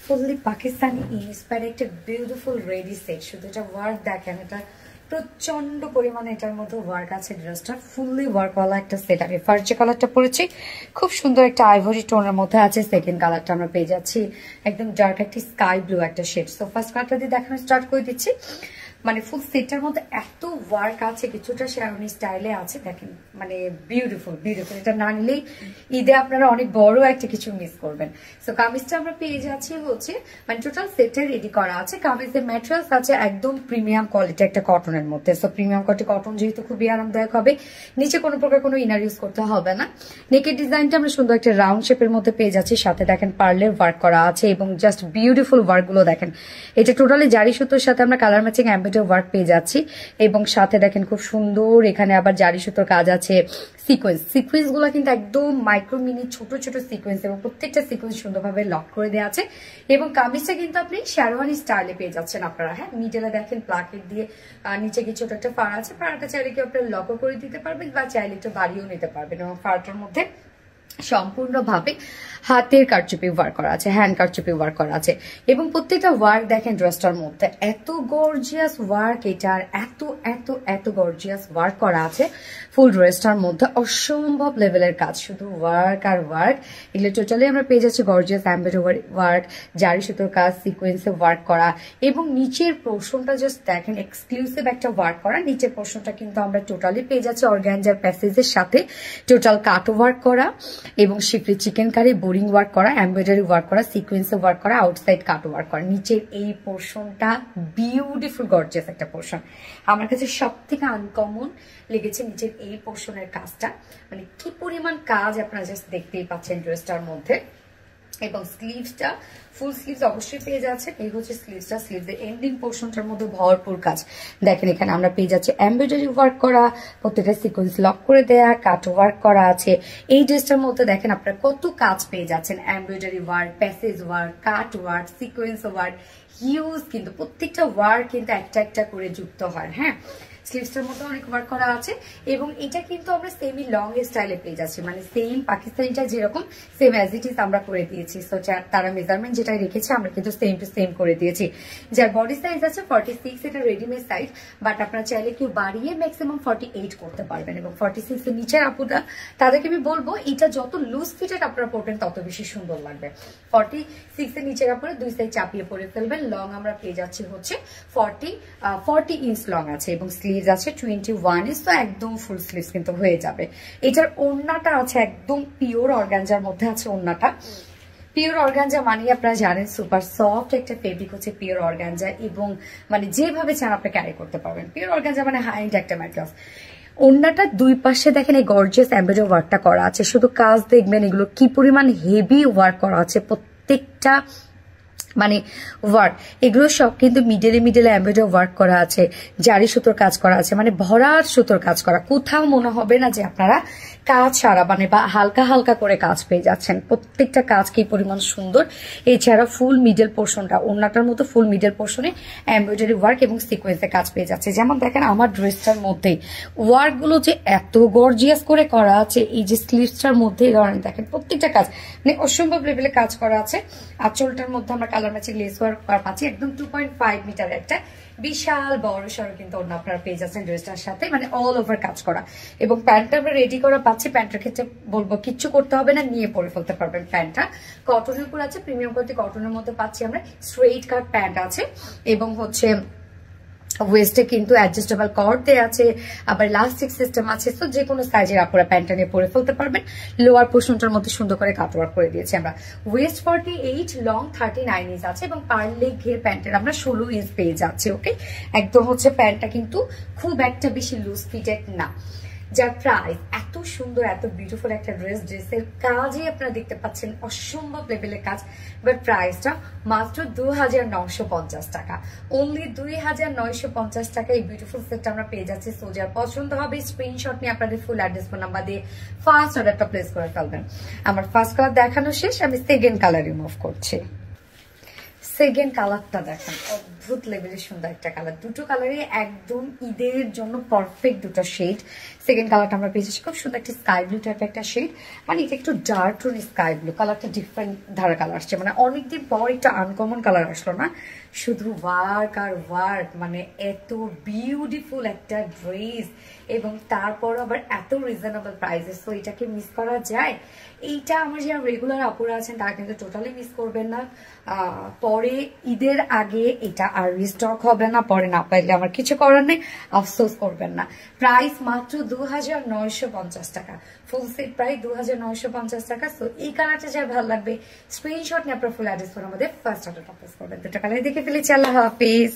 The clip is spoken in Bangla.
ফুললি পাকিস্তানি ইন্সপায়ার্ড একটা বিউটিফুল রেডি সেট। শুধু এটা ওয়ার্ক দেখেন, এটা প্রচন্ড পরিমাণে এটার মধ্যে ওয়ার্ক আছে। ড্রেসটা ফুললি ওয়ার্কওয়ালা একটা সেট। আমি ফার্স্ট যে কালারটা পরেছি খুব সুন্দর একটা আইভরি টোনের মধ্যে আছে। সেকেন্ড কালারটা আমরা পেয়ে যাচ্ছি একদম ডার্ক একটা স্কাই ব্লু একটা শেড। সো ফার্স্ট কালারটা দিয়ে দেখানো স্টার্ট করে দিচ্ছি। মানে ফুল সেটটার মধ্যে এত ওয়ার্ক আছে, কিছুটা শেরওয়ানি স্টাইলে আছে। দেখেন মানে বিউটিফুল বিউটিফুল। এটা না নিলেই ঈদে আপনারা অনেক বড় একটা কিছু মিস করবেন। সো কামিজটা আমরা পেয়ে যাচ্ছি হচ্ছে মানে টোটাল সেটে রেডি করা আছে। কামিজের ম্যাটেরিয়ালস আছে একদম প্রিমিয়াম কোয়ালিটি একটা কটনের মধ্যে। সো প্রিমিয়াম কোয়ালিটি কটন যেহেতু খুবই আরামদায়ক হবে। নিচে কোনো প্রকার কোনো ইনার ইউজ করতে হবে না। নেকের ডিজাইনটা আমরা সুন্দর একটা রাউন্ড শেপের মধ্যে পেয়ে যাচ্ছি। সাথে দেখেন পার্লের ওয়ার্ক করা আছে এবং জাস্ট বিউটিফুল ওয়ার্ক গুলো দেখেন। এটা টোটালি জারি সুতোর সাথে আমরা কালার ম্যাচিং ওয়ার্ক পেয়ে যাচ্ছি এবং সাথে দেখেন খুব সুন্দর এখানে আবার জারি সুতোর কাজ আছে। সিকোয়েন্স গুলো কিন্তু একদম মাইক্রো মিনি ছোট ছোট সিকোয়েন্স এবং প্রত্যেকটা সিকোয়েন্স সুন্দরভাবে লক করে দেওয়া আছে। এবং কামিজটা কিন্তু আপনি শেরওয়ানি স্টাইলে পেয়ে যাচ্ছেন আপনারা। হ্যাঁ, মিডলে দেখেন প্লাকেট দিয়ে নিচে কি ছোট একটা ফাড়া আছে। ফাড়াটা চাইলে কি আপনারা লকও করে দিতে পারবেন বা চাইলে একটু বাড়িয়েও নিতে পারবেন। এবং ফাড়াটার মধ্যে সম্পূর্ণভাবে হাতের কারচুপি ওয়ার্ক করা আছে, হ্যান্ড কারচুপি ওয়ার্ক করা আছে এবং প্রত্যেকটা ওয়ার্ক দেখেন ড্রেসটার মধ্যে এত গর্জিয়াস ওয়ার্ক। এটার এত এত এত গর্জিয়াস ওয়ার্ক করা আছে ফুল ড্রেসটার মধ্যে। অসম্ভব লেভেলের কাজ, শুধু ওয়ার্ক আর ওয়ার্ক। এগুলো টোটালি আমরা পেয়ে যাচ্ছি গর্জিয়াস এমব্রয়ডারি ওয়ার্ক, জারি সুতোর কাজ, সিকোয়েন্সে ওয়ার্ক করা এবং নিচের পোর্শনটা জাস্ট দেখেন এক্সক্লুসিভ একটা ওয়ার্ক করা। নিচের পোর্শনটা কিন্তু আমরা টোটালি পেয়ে যাচ্ছি অর্গানজার প্যাসেজের সাথে টোটাল কাট ওয়ার্ক করা এবং শিফলি চিকেন কারি বোরিং ওয়ার্ক করা, এমব্রয়ডারি ওয়ার্ক করা, সিকোয়েন্সে ওয়ার্ক করা, আউটসাইড কাট ওয়ার্ক করা। নিচের এই পোর্শনটা বিউটিফুল গর্জিয়াস একটা পোর্শন। আমার কাছে সব থেকে আনকমন লেগেছে নিচের এই পোর্শনের কাজটা। মানে কি পরিমাণ কাজ আপনারা জাস্ট দেখতেই পাচ্ছেন ড্রেসটার মধ্যে। এবং স্লিভসটা ফুল স্লিভস অবশ্যই পেয়ে যাচ্ছে। এই হচ্ছে স্লিভসটা, স্লিভসের এন্ডিং পোর্শনটার মধ্যে ভরপুর কাজ। দেখেন এখানে আমরা পেয়ে যাচ্ছি এমব্রয়ডারি ওয়ার্ক করা, প্রত্যেকটা সিকোয়েন্স লক করে দেয়া, কাট ওয়ার্ক করা আছে। এই ড্রেসটার মধ্যে দেখেন আপনারা কত কাজ পেয়ে যাচ্ছেন। এমব্রয়ডারি ওয়ার্ক, প্যাসেজ ওয়ার্ক, কাট ওয়ার্ক, সিকোয়েন্স ওয়ার্ক, হিউজ কিন্তু প্রত্যেকটা ওয়ার্ক কিন্তু একটা একটা করে যুক্ত হয়। হ্যাঁ, স্লিভসটার মধ্যে অনেক ওয়ার্ক করা আছে এবং এটা কিন্তু আমরা সেমি লং স্টাইলে পেয়ে যাচ্ছি। মানে সেম পাকিস্তানিটা যেরকম সেম অ্যাজ ইট ইজ আমরা করে দিয়েছি। সো তারা মেজারমেন্ট যেটা রেখেছে আমরা কিন্তু সেম টু সেম করে দিয়েছি। যার বডি সাইজ আছে 46, এটা রেডিমেড সাইজ, বাট আপনারা চাইলে কেউ বাড়িয়ে ম্যাক্সিমাম 48 করতে পারবেন। এবং 46 এর নিচের আপুরা তাদেরকে আমি বলবো এটা যত লুজ ফিটেড আপনারা পরবেন তত বেশি সুন্দর লাগবে। 46 এর নিচের আপুরা দুই সাইড চাপিয়ে পরে ফেলবেন। লং আমরা পেয়ে যাচ্ছি হচ্ছে 40 ইঞ্চ লং আছে এবং স্লিভস আছে 21 ইঞ্চ। তো একদম ফুল স্লিভস কিন্তু হয়ে যাবে। এটার ওড়নাটা আছে একদম পিওর অর্গানজার মধ্যে আছে ওড়নাটা। পিওর অর্গানজা মানে আপনারা জানেন সুপার সফট একটা ফেব্রিক হচ্ছে পিওর অর্গানজা এবং মানে যেভাবে চান আপনি ক্যারি করতে পারবেন। পিওর অর্গানজা মানে হাই এন্ড একটা ম্যাটেরিয়াল। ওড়নাটা দুই পাশে দেখেন এই গর্জিয়াস এমব্রয়ডারি ওয়ার্কটা করা আছে। শুধু কাজ দেখবেন এগুলো কি পরিমাণ হেভি ওয়ার্ক করা আছে। প্রত্যেকটা মানে ওয়ার্ক এগুলো সব কিন্তু মিডলে এমব্রয়ডারি ওয়ার্ক করা আছে, জারি সুতোর কাজ করা আছে, মানে ভরার সুতোর কাজ করা। কোথাও মনে হবে না যে আপনারা কাজ ছাড়া মানে বা হালকা হালকা করে কাজ পেয়ে যাচ্ছেন। প্রত্যেকটা কাজ কি পরিমাণ সুন্দর। এছাড়া ফুল মিডল পোর্শনটা ওড়নাটার মতো ফুল মিডল পোর্শনে এমব্রয়ডারি ওয়ার্ক এবং সিকোয়েন্সের কাজ পেয়ে যাচ্ছে। যেমন দেখেন আমার ড্রেসটার মধ্যেই ওয়ার্ক গুলো যে এত গর্জিয়াস করে করা আছে। এই যে স্লিভসটার মধ্যে এই ধরনের দেখেন প্রত্যেকটা কাজ মানে অসম্ভব লেভেলে কাজ করা আছে। আঁচলটার মধ্যে আমরা কালার ম্যাচিং লেস ওয়ার্ক পাচ্ছি। একদম 2.5 মিটার একটা বিশাল বড় সড়ো কিন্তু অন্য আপনারা পেয়ে যাচ্ছেন ড্রেসটার সাথে, মানে অল ওভার কাজ করা। এবং প্যান্টটা আমরা রেডি করা পাচ্ছি। প্যান্টের ক্ষেত্রে বলবো কিচ্ছু করতে হবে না, নিয়ে পরে ফেলতে পারবেন। প্যান্টটা কটনের উপর আছে, প্রিমিয়াম কোয়ালিটি কটনের মধ্যে পাচ্ছি আমরা। স্ট্রেইট কাট প্যান্ট আছে এবং হচ্ছে ওয়েস্টে কিন্তু অ্যাডজাস্টেবল কর্ড দেওয়া আছে, আবার ইলাস্টিক সিস্টেম আছে। তো যে কোনো সাইজের আপনারা প্যান্টটা নিয়ে পরে ফেলতে পারবেন। লোয়ার পোর্শনটার মধ্যে সুন্দর করে কাটওয়ার্ক করে দিয়েছি আমরা। ওয়েস্ট 48, লং 39 ইঞ্চ আছে এবং পার লেগ ঘের প্যান্টের আমরা 16 ইঞ্চ পেয়ে যাচ্ছি। ওকে, একদম হচ্ছে প্যান্টটা কিন্তু খুব একটা বেশি লুজ ফিটেড না। যার প্রাইস এত সুন্দর এত বিউটিফুল একটা ড্রেসের কাজই আপনারা দেখতে পাচ্ছেন অসম্ভব লেভেলের কাজ। বাট প্রাইসটা মাত্র 2950 টাকা। অনলি 2950 টাকা এই বিউটিফুল সেটটা আমরা পেয়ে যাচ্ছি। সো যার পছন্দ হবে স্ক্রিনশট নিয়ে আপনাদের ফুল অ্যাড্রেস ফোন নাম্বার দিয়ে ফার্স্ট অর্ডারটা প্লেস করে ফেলবেন। আমার ফার্স্ট কালার দেখানো শেষ, আমি সেকেন্ড কালার রিমুভ করছি। সেকেন্ড কালারটা দেখেন, অদ্ভুত লেভেলের সুন্দর একটা কালার। দুটো কালারই একদম ঈদের জন্য পারফেক্ট দুটো শেড। সেকেন্ড কালারটা আমরা পেয়েছি খুব সুন্দর একটা স্কাই ব্লু টাইপের একটা শেড, মানে এটা একটু ডার্ক টোন স্কাই ব্লু কালারটা, ডিফারেন্ট ধারা কালার আসছে, মানে অনেকদিন পর একটা আনকমন কালার আসলো না, শুধু ওয়ার্ক আর ওয়ার্ক, মানে এত বিউটিফুল একটা ড্রেস এবং তারপর আবার এত রিজনেবল প্রাইসে। সো এটাকে মিস করা যায়? এইটা আমার যারা রেগুলার আপুরা আছেন তারা কিন্তু টোটালি মিস করবেন না। পরে ঈদের আগে এটা আর রিস্টক হবে না, পরে না পাইলে আমার কিছু করার নেই, আফসোস করবেন না। প্রাইস মাত্র 2950 টাকা, ফুল সেট প্রাইস 2950 টাকা। সো এই কালারটা যার ভালো লাগবে স্ক্রিনশট নিয়ে আপনার ফুল অ্যাড্রেস ফোন আমাদের ফার্স্ট অর্ডার পারচেজ করবেন। দুটো কালার দেখে ফেলেছি। আল্লাহ হাফিজ।